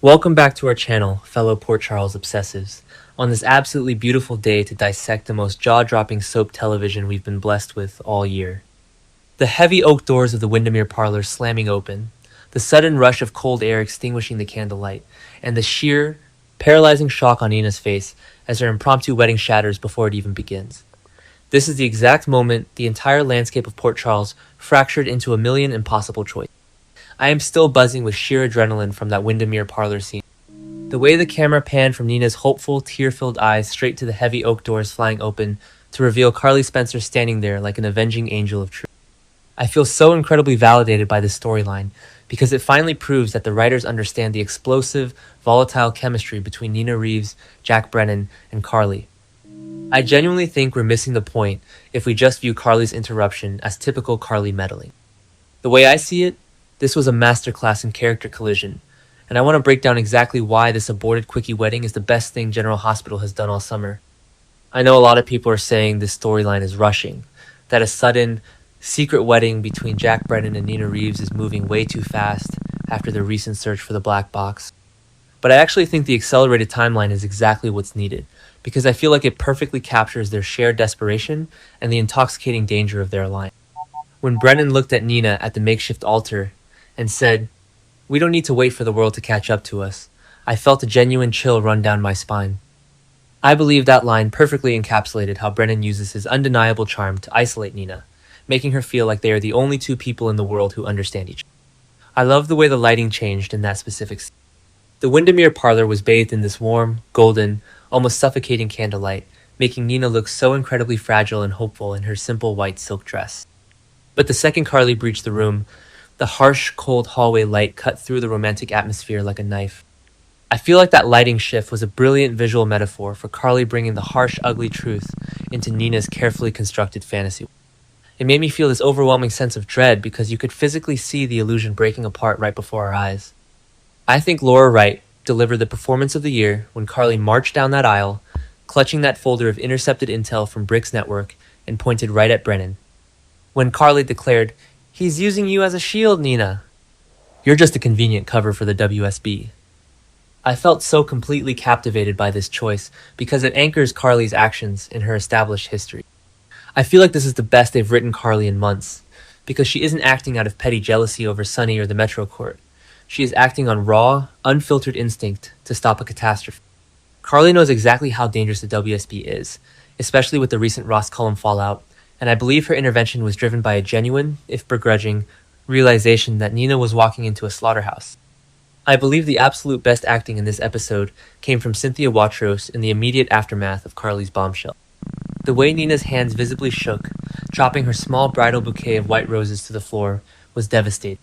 Welcome back to our channel, fellow Port Charles obsessives, on this absolutely beautiful day to dissect the most jaw-dropping soap television we've been blessed with all year. The heavy oak doors of the Windermere parlor slamming open, the sudden rush of cold air extinguishing the candlelight, and the sheer, paralyzing shock on Nina's face as her impromptu wedding shatters before it even begins. This is the exact moment the entire landscape of Port Charles fractured into a million impossible choices. I am still buzzing with sheer adrenaline from that Windermere parlor scene. The way the camera panned from Nina's hopeful, tear-filled eyes straight to the heavy oak doors flying open to reveal Carly Spencer standing there like an avenging angel of truth. I feel so incredibly validated by this storyline because it finally proves that the writers understand the explosive, volatile chemistry between Nina Reeves, Jack Brennan, and Carly. I genuinely think we're missing the point if we just view Carly's interruption as typical Carly meddling. The way I see it, this was a masterclass in character collision, and I want to break down exactly why this aborted quickie wedding is the best thing General Hospital has done all summer. I know a lot of people are saying this storyline is rushing, that a sudden, secret wedding between Jack Brennan and Nina Reeves is moving way too fast after their recent search for the black box. But I actually think the accelerated timeline is exactly what's needed, because I feel like it perfectly captures their shared desperation and the intoxicating danger of their alliance. When Brennan looked at Nina at the makeshift altar and said, "We don't need to wait for the world to catch up to us," I felt a genuine chill run down my spine. I believe that line perfectly encapsulated how Brennan uses his undeniable charm to isolate Nina, making her feel like they are the only two people in the world who understand each other. I love the way the lighting changed in that specific scene. The Windermere parlor was bathed in this warm, golden, almost suffocating candlelight, making Nina look so incredibly fragile and hopeful in her simple white silk dress. But the second Carly breached the room, the harsh, cold hallway light cut through the romantic atmosphere like a knife. I feel like that lighting shift was a brilliant visual metaphor for Carly bringing the harsh, ugly truth into Nina's carefully constructed fantasy. It made me feel this overwhelming sense of dread because you could physically see the illusion breaking apart right before our eyes. I think Laura Wright delivered the performance of the year when Carly marched down that aisle, clutching that folder of intercepted intel from Brick's network and pointed right at Brennan. When Carly declared, "He's using you as a shield, Nina. You're just a convenient cover for the WSB." I felt so completely captivated by this choice because it anchors Carly's actions in her established history. I feel like this is the best they've written Carly in months, because she isn't acting out of petty jealousy over Sonny or the Metro Court. She is acting on raw, unfiltered instinct to stop a catastrophe. Carly knows exactly how dangerous the WSB is, especially with the recent Ross Cullum fallout, and I believe her intervention was driven by a genuine, if begrudging, realization that Nina was walking into a slaughterhouse. I believe the absolute best acting in this episode came from Cynthia Watros in the immediate aftermath of Carly's bombshell. The way Nina's hands visibly shook, dropping her small bridal bouquet of white roses to the floor, was devastating.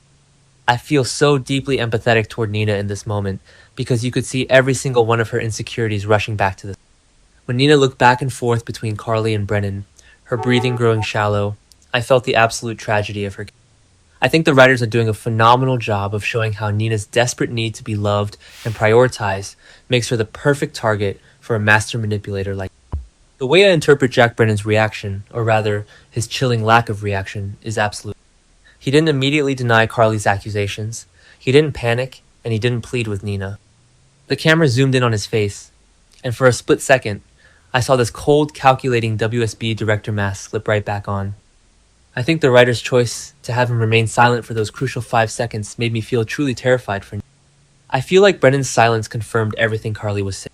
I feel so deeply empathetic toward Nina in this moment because you could see every single one of her insecurities rushing back to the. When Nina looked back and forth between Carly and Brennan, her breathing growing shallow, I felt the absolute tragedy of her. I think the writers are doing a phenomenal job of showing how Nina's desperate need to be loved and prioritized makes her the perfect target for a master manipulator like. The way I interpret Jack Brennan's reaction, or rather, his chilling lack of reaction, is absolute. He didn't immediately deny Carly's accusations, he didn't panic, and he didn't plead with Nina. The camera zoomed in on his face, and for a split second, I saw this cold, calculating WSB director mask slip right back on. I think the writer's choice to have him remain silent for those crucial 5 seconds made me feel truly terrified for Nina. I feel like Brennan's silence confirmed everything Carly was saying.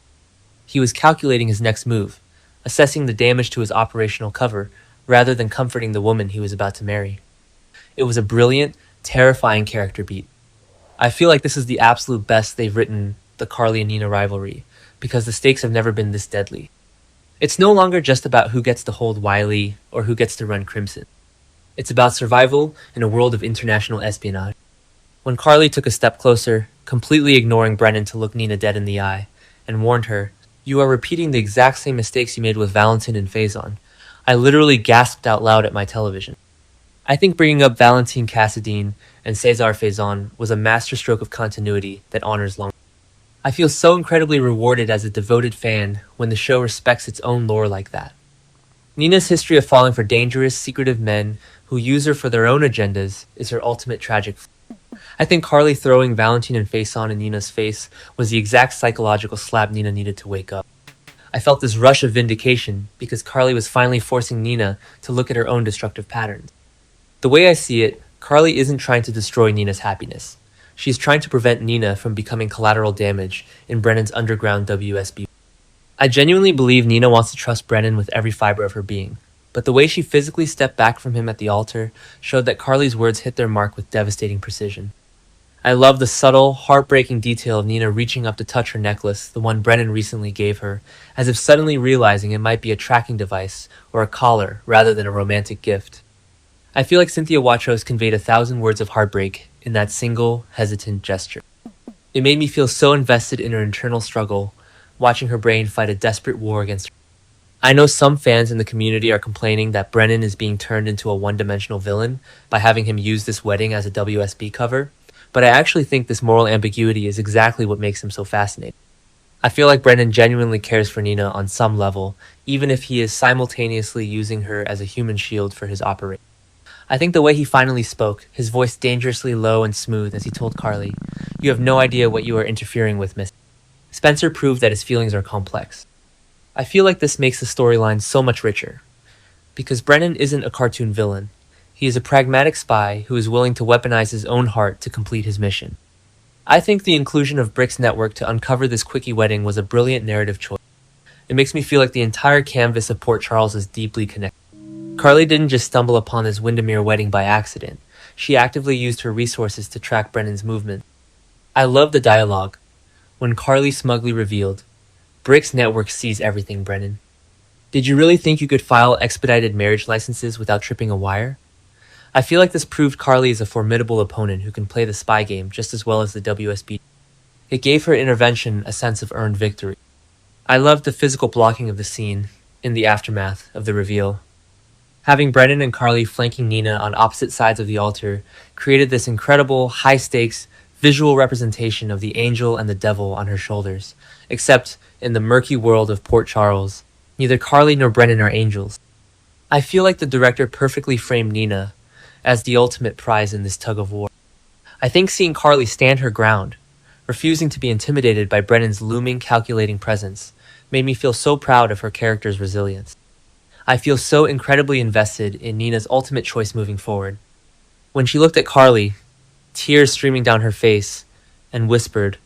He was calculating his next move, assessing the damage to his operational cover, rather than comforting the woman he was about to marry. It was a brilliant, terrifying character beat. I feel like this is the absolute best they've written the Carly and Nina rivalry, because the stakes have never been this deadly. It's no longer just about who gets to hold Wiley or who gets to run Crimson. It's about survival in a world of international espionage. When Carly took a step closer, completely ignoring Brennan to look Nina dead in the eye, and warned her, "You are repeating the exact same mistakes you made with Valentin and Faison," I literally gasped out loud at my television. I think bringing up Valentine Cassadine and Cesar Faison was a masterstroke of continuity that honors long. I feel so incredibly rewarded as a devoted fan when the show respects its own lore like that. Nina's history of falling for dangerous, secretive men who use her for their own agendas is her ultimate tragic. I think Carly throwing Valentine and Face On in Nina's face was the exact psychological slap Nina needed to wake up. I felt this rush of vindication because Carly was finally forcing Nina to look at her own destructive patterns. The way I see it, Carly isn't trying to destroy Nina's happiness. She's trying to prevent Nina from becoming collateral damage in Brennan's underground WSB. I genuinely believe Nina wants to trust Brennan with every fiber of her being, but the way she physically stepped back from him at the altar showed that Carly's words hit their mark with devastating precision. I love the subtle, heartbreaking detail of Nina reaching up to touch her necklace, the one Brennan recently gave her, as if suddenly realizing it might be a tracking device or a collar rather than a romantic gift. I feel like Cynthia Watros conveyed 1,000 words of heartbreak in that single, hesitant gesture. It made me feel so invested in her internal struggle, watching her brain fight a desperate war against her. I know some fans in the community are complaining that Brennan is being turned into a one-dimensional villain by having him use this wedding as a WSB cover, but I actually think this moral ambiguity is exactly what makes him so fascinating. I feel like Brennan genuinely cares for Nina on some level, even if he is simultaneously using her as a human shield for his operation. I think the way he finally spoke, his voice dangerously low and smooth as he told Carly, "You have no idea what you are interfering with, Miss." Spencer proved that his feelings are complex. I feel like this makes the storyline so much richer, because Brennan isn't a cartoon villain. He is a pragmatic spy who is willing to weaponize his own heart to complete his mission. I think the inclusion of Brick's network to uncover this quickie wedding was a brilliant narrative choice. It makes me feel like the entire canvas of Port Charles is deeply connected. Carly didn't just stumble upon this Windermere wedding by accident. She actively used her resources to track Brennan's movement. I love the dialogue. When Carly smugly revealed, "Brick's network sees everything, Brennan. Did you really think you could file expedited marriage licenses without tripping a wire?" I feel like this proved Carly is a formidable opponent who can play the spy game just as well as the WSB. It gave her intervention a sense of earned victory. I loved the physical blocking of the scene in the aftermath of the reveal. Having Brennan and Carly flanking Nina on opposite sides of the altar created this incredible, high-stakes, visual representation of the angel and the devil on her shoulders. Except in the murky world of Port Charles, neither Carly nor Brennan are angels. I feel like the director perfectly framed Nina as the ultimate prize in this tug of war. I think seeing Carly stand her ground, refusing to be intimidated by Brennan's looming, calculating presence, made me feel so proud of her character's resilience. I feel so incredibly invested in Nina's ultimate choice moving forward. When she looked at Carly, tears streaming down her face, and whispered,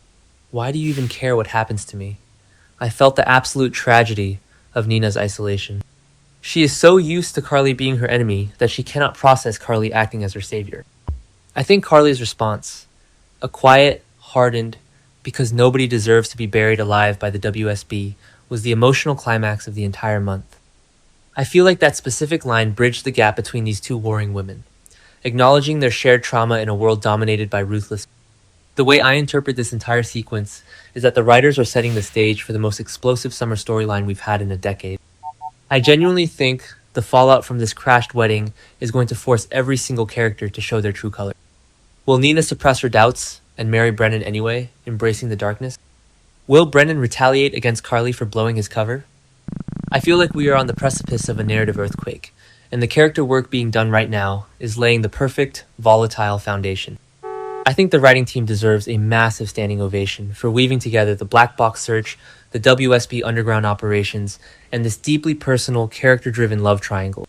"Why do you even care what happens to me?" I felt the absolute tragedy of Nina's isolation. She is so used to Carly being her enemy that she cannot process Carly acting as her savior. I think Carly's response, a quiet, hardened, "because nobody deserves to be buried alive by the WSB," was the emotional climax of the entire month. I feel like that specific line bridged the gap between these two warring women, acknowledging their shared trauma in a world dominated by ruthless. The way I interpret this entire sequence is that the writers are setting the stage for the most explosive summer storyline we've had in a decade. I genuinely think the fallout from this crashed wedding is going to force every single character to show their true color. Will Nina suppress her doubts and marry Brennan anyway, embracing the darkness? Will Brennan retaliate against Carly for blowing his cover? I feel like we are on the precipice of a narrative earthquake, and the character work being done right now is laying the perfect, volatile foundation. I think the writing team deserves a massive standing ovation for weaving together the black box search, the WSB underground operations, and this deeply personal, character-driven love triangle.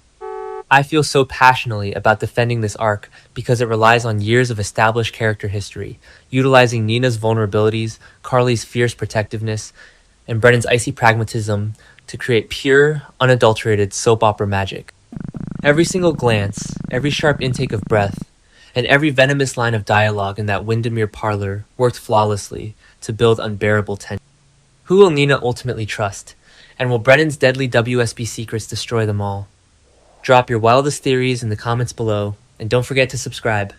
I feel so passionately about defending this arc because it relies on years of established character history, utilizing Nina's vulnerabilities, Carly's fierce protectiveness, and Brennan's icy pragmatism to create pure, unadulterated soap opera magic. Every single glance, every sharp intake of breath, and every venomous line of dialogue in that Windermere parlor worked flawlessly to build unbearable tension. Who will Nina ultimately trust? And will Brennan's deadly WSB secrets destroy them all? Drop your wildest theories in the comments below, and don't forget to subscribe.